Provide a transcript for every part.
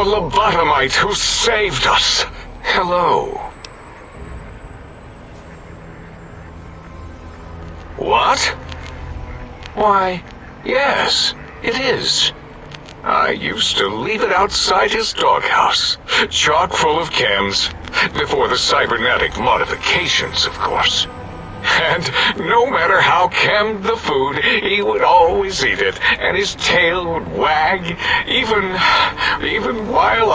lobotomite who saved us. Hello. What? Why, yes, it is. I used to leave it outside his doghouse, chock full of chems, before the cybernetic modifications, of course. And no matter how chemmed the food, he would always eat it, and his tail would wag, even while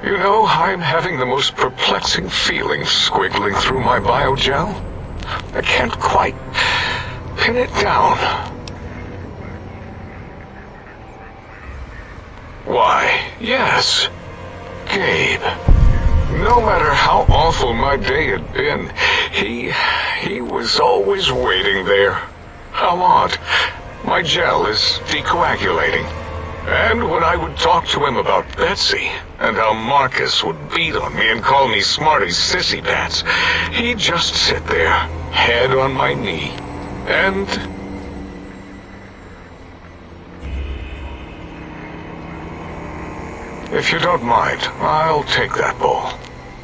you know, I'm having the most perplexing feeling squiggling through my biogel. I can't quite pin it down. Why, yes, Gabe. No matter how awful my day had been, he was always waiting there. How odd. My gel is decoagulating. And when I would talk to him about Betsy, and how Marcus would beat on me and call me Smarty Sissy Pants, he'd just sit there, head on my knee, and... If you don't mind, I'll take that ball.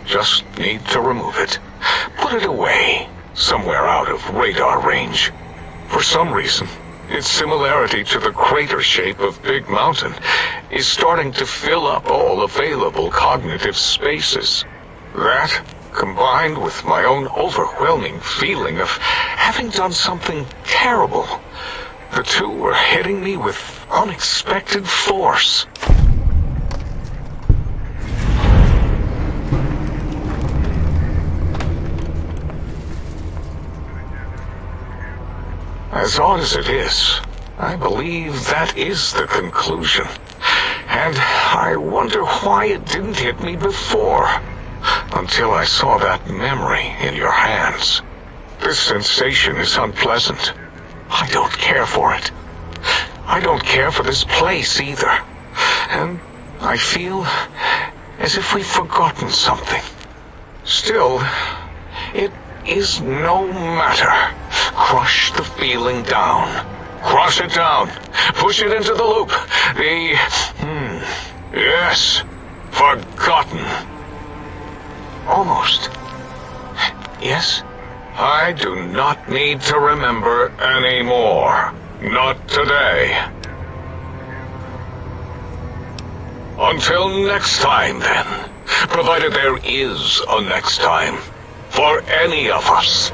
Just need to remove it. Put it away, somewhere out of radar range. For some reason, its similarity to the crater shape of Big Mountain is starting to fill up all available cognitive spaces. That, combined with my own overwhelming feeling of having done something terrible, the two were hitting me with unexpected force. As odd as it is, I believe that is the conclusion. And I wonder why it didn't hit me before, until I saw that memory in your hands. This sensation is unpleasant. I don't care for it. I don't care for this place either. And I feel as if we've forgotten something. Still, it is no matter. Crush the feeling down. Crush it down. Push it into the loop. Yes. Forgotten. Almost. Yes? I do not need to remember anymore. Not today. Until next time, then. Provided there is a next time. For any of us.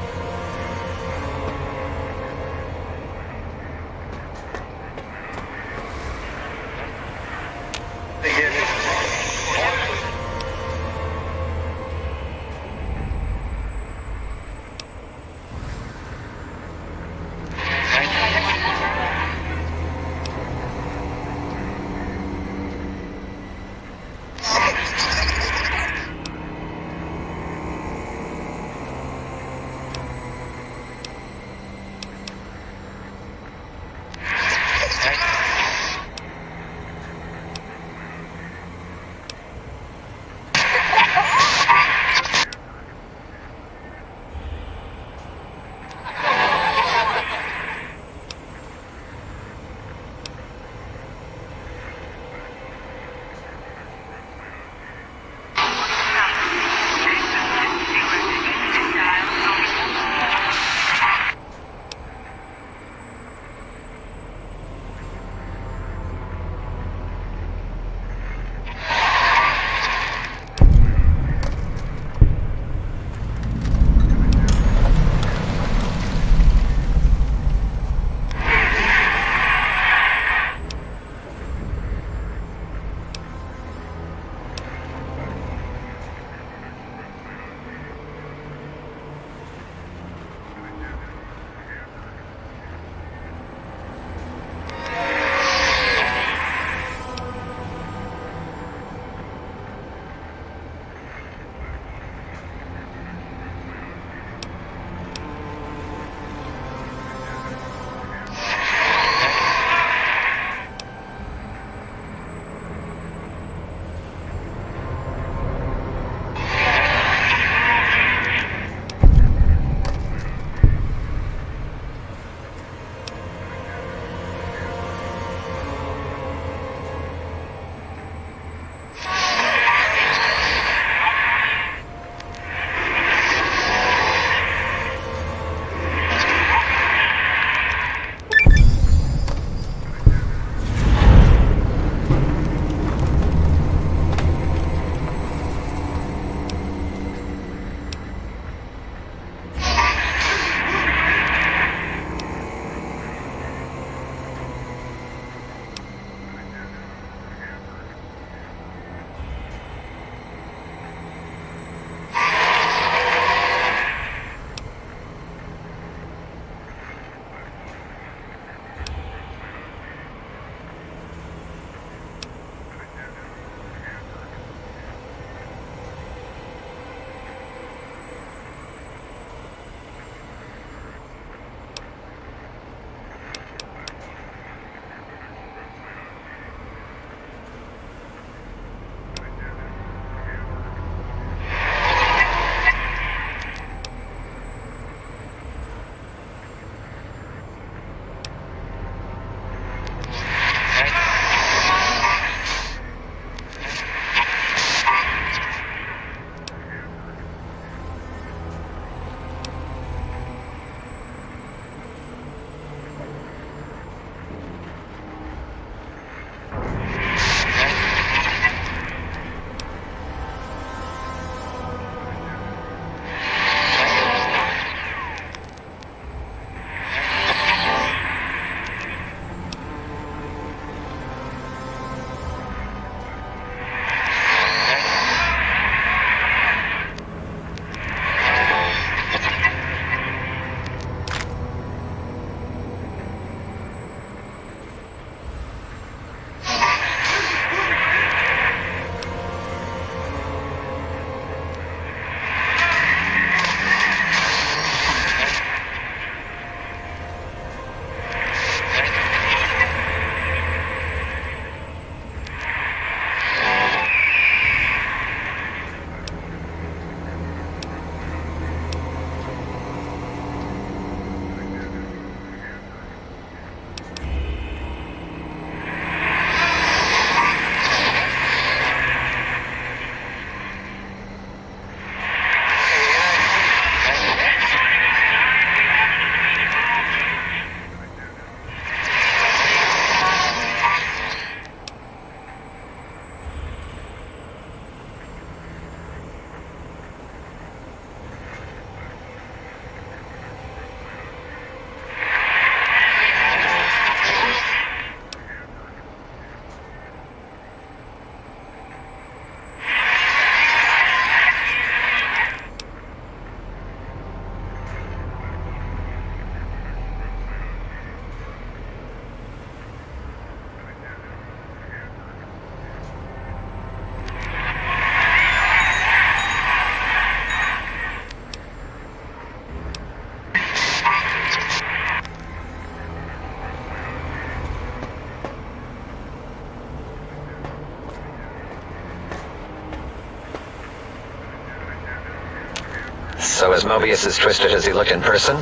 So is Mobius as twisted as he looked in person?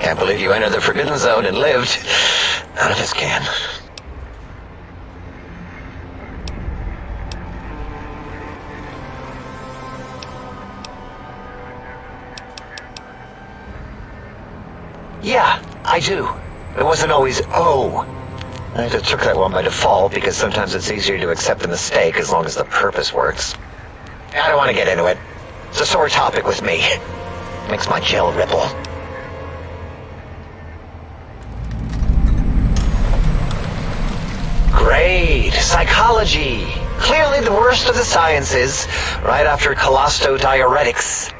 Can't believe you entered the Forbidden Zone and lived. None of us can. Yeah, I do. It wasn't always O. I just took that one by default because sometimes it's easier to accept the mistake as long as the purpose works. I don't want to get into it. It's a sore topic with me. Makes my gel ripple. Great! Psychology! Clearly the worst of the sciences, right after colostodiuretics.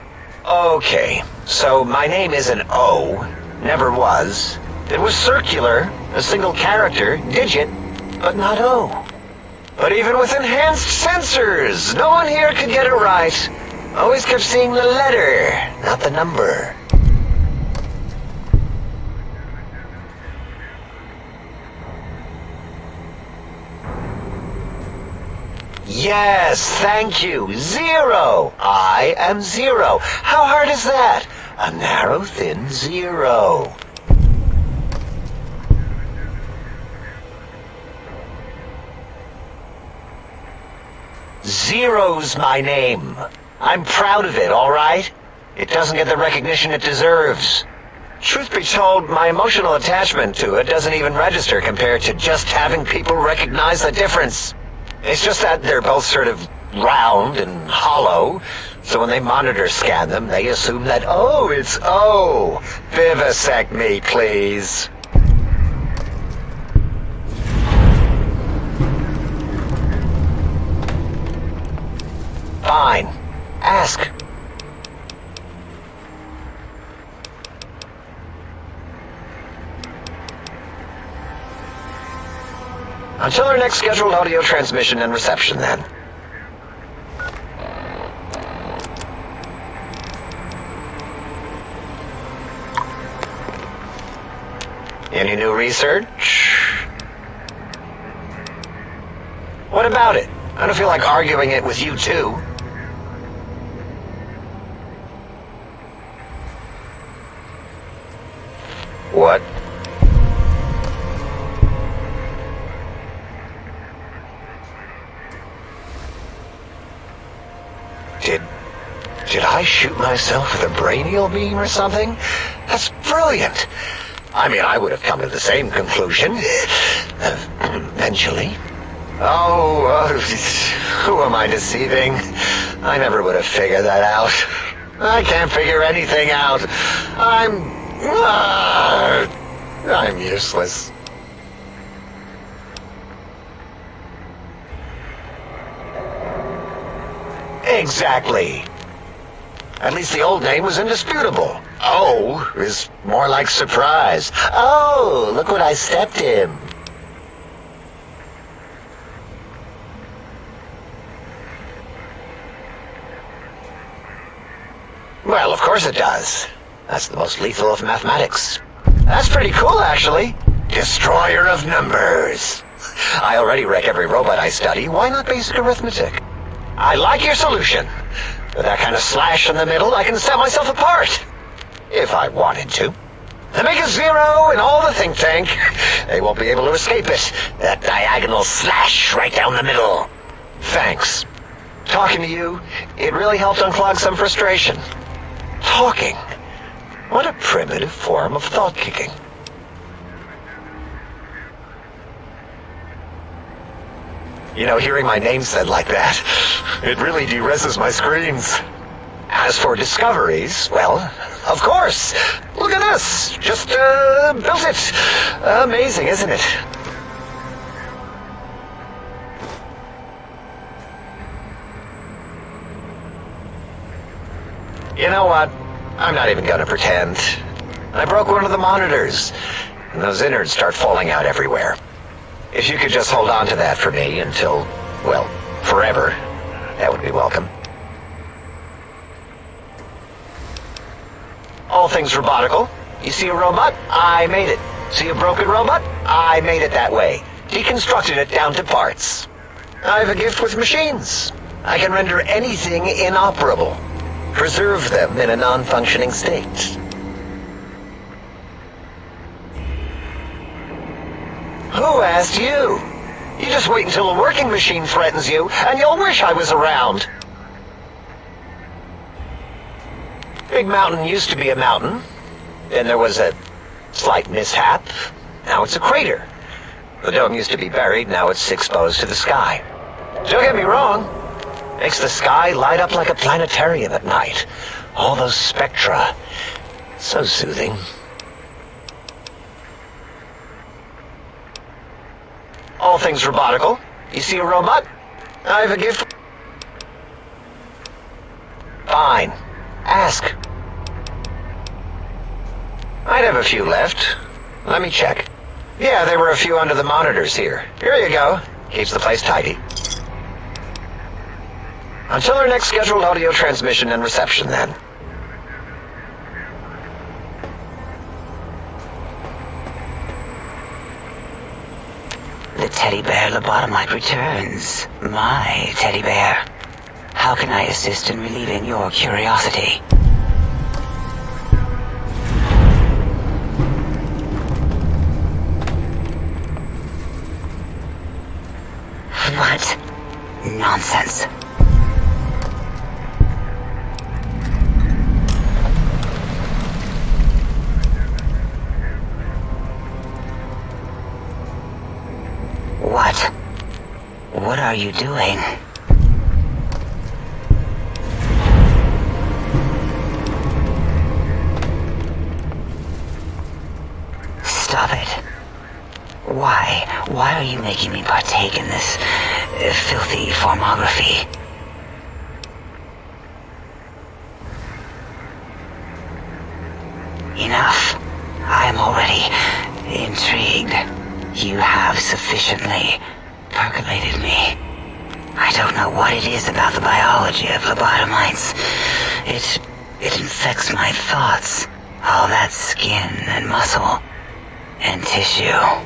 Okay, so my name is an O. Never was. It was circular, a single character, digit, but not O. But even with enhanced sensors, no one here could get it right. Always kept seeing the letter, not the number. Yes, thank you. 0. I am 0. How hard is that? A narrow, thin 0. Zero's my name. I'm proud of it, all right? It doesn't get the recognition it deserves. Truth be told, my emotional attachment to it doesn't even register compared to just having people recognize the difference. It's just that they're both sort of round and hollow, so when they monitor scan them, they assume that, oh, it's O. Vivisect me, please. Fine. Ask. Until our next scheduled audio transmission and reception, then. Any new research? What about it? I don't feel like arguing it with you, too. What? Did I shoot myself with a brainial beam or something? That's brilliant. I mean, I would have come to the same conclusion. Eventually. Oh, who am I deceiving? I never would have figured that out. I can't figure anything out. I'm useless. Exactly. At least the old name was indisputable. O is more like surprise. Oh, look what I stepped in. Well, of course it does. That's the most lethal of mathematics. That's pretty cool, actually. Destroyer of numbers. I already wreck every robot I study. Why not basic arithmetic? I like your solution. With that kind of slash in the middle, I can set myself apart. If I wanted to. To make a 0 in all the think tank, they won't be able to escape it. That diagonal slash right down the middle. Thanks. Talking to you, it really helped unclog some frustration. Talking. What a primitive form of thought kicking. You know, hearing my name said like that, it really de-reses my screens. As for discoveries, well, of course. Look at this. Just, built it. Amazing, isn't it? You know what? I'm not even gonna pretend. I broke one of the monitors, and those innards start falling out everywhere. If you could just hold on to that for me until, well, forever, that would be welcome. All things robotical. You see a robot? I made it. See a broken robot? I made it that way. Deconstructed it down to parts. I have a gift with machines. I can render anything inoperable. preserve them in a non-functioning state. Who asked you? You just wait until a working machine threatens you, and you'll wish I was around. Big Mountain used to be a mountain. Then there was a slight mishap. Now it's a crater. The dome used to be buried, now it's exposed to the sky. Don't get me wrong. Makes the sky light up like a planetarium at night. All those spectra. So soothing. All things robotical. You see a robot? I have a gift. Fine. Ask. I'd have a few left. Let me check. Yeah, there were a few under the monitors here. Here you go. Keeps the place tidy. Until our next scheduled audio transmission and reception, then. The teddy bear lobotomite returns. My teddy bear. How can I assist in relieving your curiosity? What? Nonsense. What? What are you doing? Stop it. Why? Why are you making me partake in this filthy formography? Enough. I am already intrigued. You have sufficiently percolated me. I don't know what it is about the biology of lobotomites. It infects my thoughts. All that skin and muscle and tissue.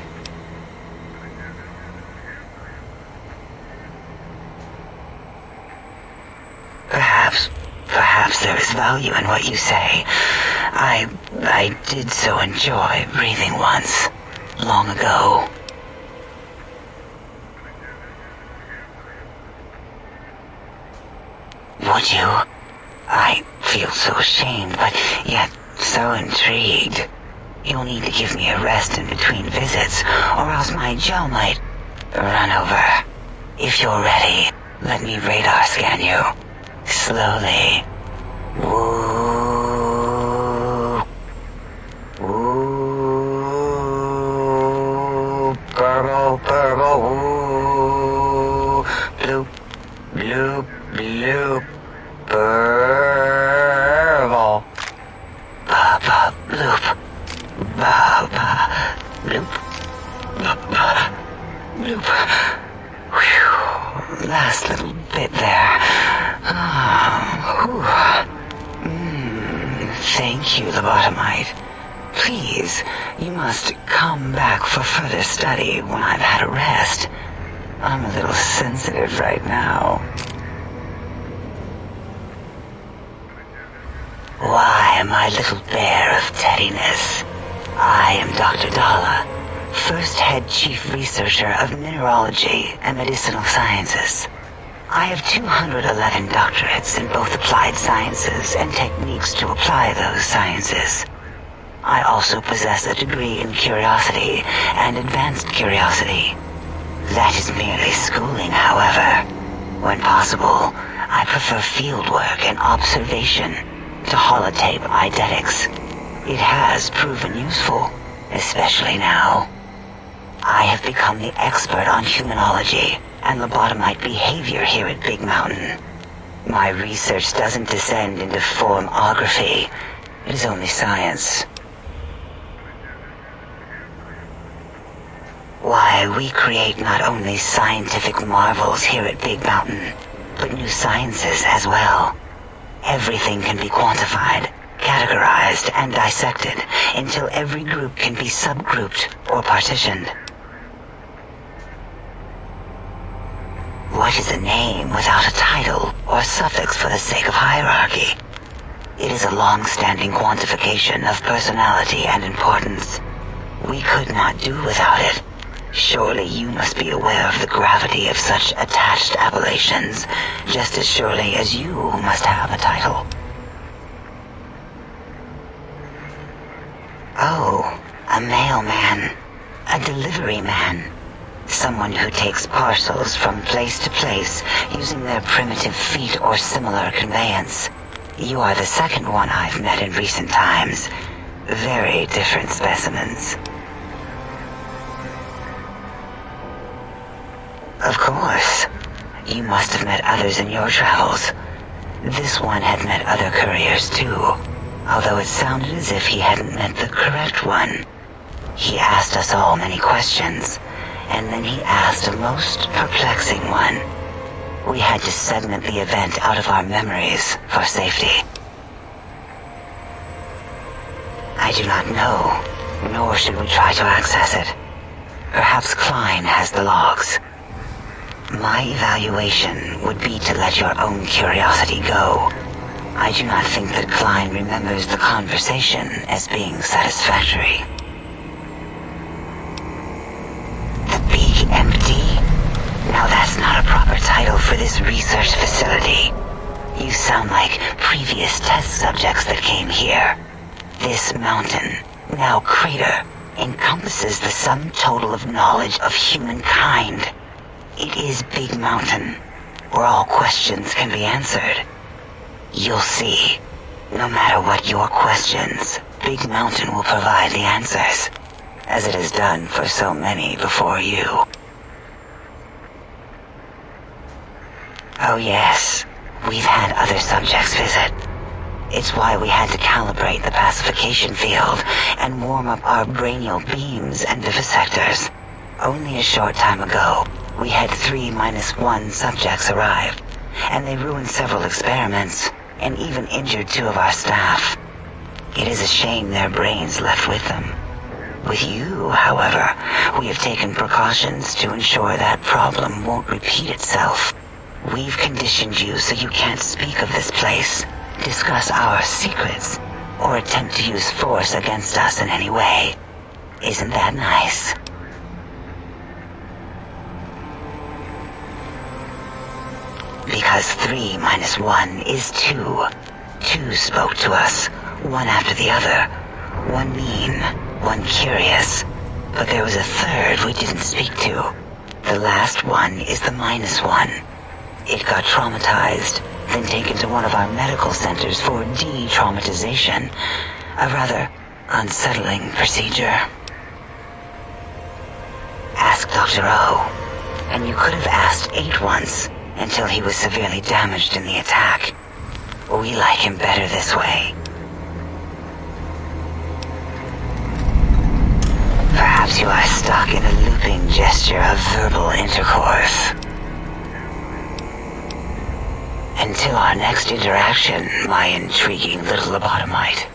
Perhaps there is value in what you say. I did so enjoy breathing once, long ago. Would you? I feel so ashamed, but yet so intrigued. You'll need to give me a rest in between visits, or else my jaw might run over. If you're ready, let me radar scan you. Slowly. Woo. Woo. Purple, purple, woo. Bloop, bloop, bloop. Purple. Ba-ba, bloop. Ba-ba, bloop. Ba-ba, bloop. Whew. Last little bit there. Thank you, lobotomite. Please, you must come back for further study when I've had a rest. I'm a little sensitive right now. Why, my little bear of teddiness. I am Dr. Dalla, first head chief researcher of mineralogy and medicinal sciences. I have 211 doctorates in both applied sciences and techniques to apply those sciences. I also possess a degree in curiosity and advanced curiosity. That is merely schooling, however. When possible, I prefer fieldwork and observation to holotape eidetics. It has proven useful, especially now. I have become the expert on humanology and lobotomite behavior here at Big Mountain. My research doesn't descend into formography. It is only science. Why, we create not only scientific marvels here at Big Mountain, but new sciences as well. Everything can be quantified, categorized, and dissected until every group can be subgrouped or partitioned. What is a name without a title or suffix for the sake of hierarchy? It is a long-standing quantification of personality and importance. We could not do without it. Surely you must be aware of the gravity of such attached appellations, just as surely as you must have a title. Oh, a mailman. A delivery man. Someone who takes parcels from place to place using their primitive feet or similar conveyance. You are the second one I've met in recent times. Very different specimens. Of course. You must have met others in your travels. This one had met other couriers too, although it sounded as if he hadn't met the correct one. He asked us all many questions, and then he asked a most perplexing one. We had to segment the event out of our memories for safety. I do not know, nor should we try to access it. Perhaps Klein has the logs. My evaluation would be to let your own curiosity go. I do not think that Klein remembers the conversation as being satisfactory. Empty? Now that's not a proper title for this research facility. You sound like previous test subjects that came here. This mountain, now crater, encompasses the sum total of knowledge of humankind. It is Big Mountain, where all questions can be answered. You'll see. No matter what your questions, Big Mountain will provide the answers, as it has done for so many before you. Oh yes, we've had other subjects visit. It's why we had to calibrate the pacification field and warm up our brainial beams and vivisectors. Only a short time ago, we had 3-1 subjects arrive, and they ruined several experiments, and even injured 2 of our staff. It is a shame their brains left with them. With you, however, we have taken precautions to ensure that problem won't repeat itself. We've conditioned you so you can't speak of this place, discuss our secrets, or attempt to use force against us in any way. Isn't that nice? Because 3-1 is 2. 2 spoke to us, one after the other. One mean, one curious. But there was a third we didn't speak to. The last one is the -1. It got traumatized, then taken to one of our medical centers for de-traumatization. A rather unsettling procedure. Ask Dr. O. And you could have asked 8 once, until he was severely damaged in the attack. We like him better this way. Perhaps you are stuck in a looping gesture of verbal intercourse. Until our next interaction, my intriguing little lobotomite.